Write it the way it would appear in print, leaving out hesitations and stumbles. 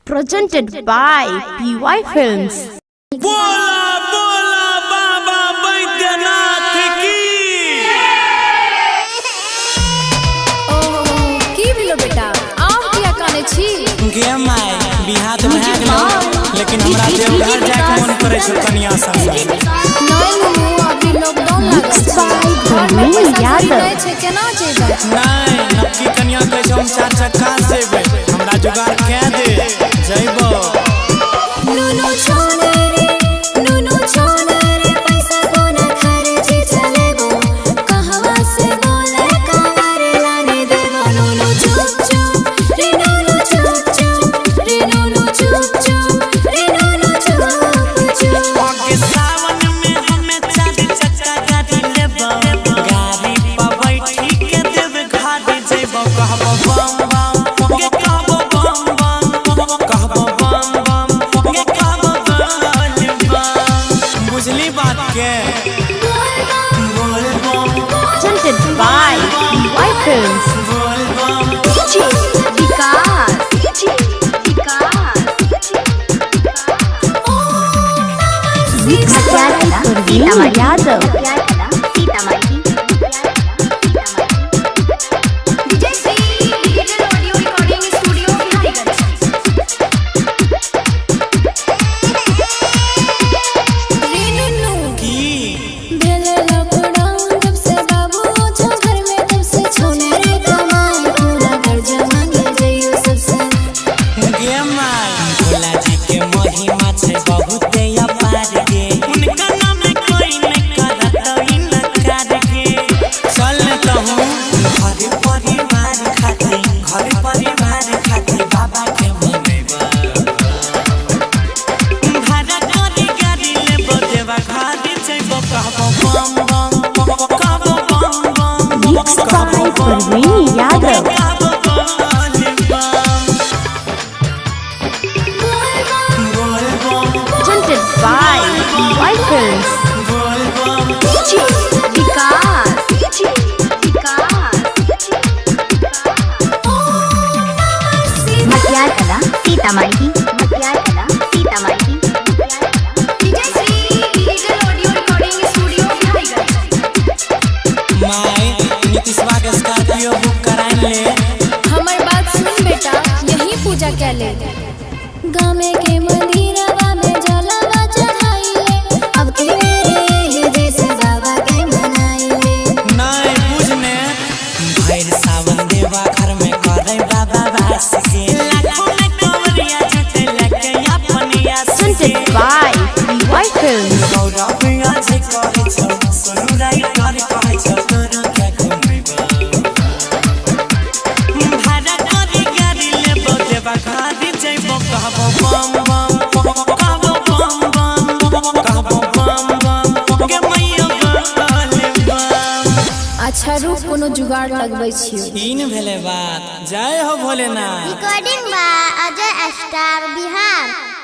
presented by PY Films. बोला बोला बाबा बैद्यनाथ की। की भेलो बेटा आव किया काने छी गे माय बिहा तो भए गेलो लेकिन हमरा देवघर जाय के मन करे छ कन्या संग। नहीं नु अभी लॉकडाउन लागल छै याद छै केना जेबै नहीं नक्की कन्या कहै छ हम चार चक्का से जेबै हमरा जुगाड़ के दे जइबो। नुनु छोड़े रे नुनु छोड़े रे पैसा कोना खर्च चलेबो कहवा से बोले कावर लाने देबो। नुनु चुप चुप रे नुनु चुप चुप रे नुनु चुप चुप रे नुनु चुप चुप। आगे सावन में हमें चार चक्का गाड़ी लेबो गाड़ी पर बैठी के देव घाटी जइबो कहबो बम बम गे कहबो बम बम कहबो बम बम गे कहबो बम बम। बुझली बात के बोल बम Presented by PY Films. बोल बम DJ Vikas Yadav. Presented by PY Films. DJ हमर बात सुन बेटा यही पूजा के ले गामे के मंदिरवा में जलवा चढ़ाइले अब के मेरे जैसे बाबा के मनाइले। नहीं बुझने भैर सावन देवा घर में करे बाबा वास के लाखों में कवरिया झटे लगे अपनिया Presented by PY Films. गौरविया जे कहै छ सुनुराई कर कहै छ तोरो के घुमैबा भाड़ा करी गाड़ी लेबो देवा घाटी जइबो कहबो बम बम कहबो बम बम कहबो बम बम गे मैया बोले बम। अच्छा रूप कोनो जुगाड़ लगबै छियो। तीन भेले बात जय हो Bholenath. Recording by Ajay Star Bihar।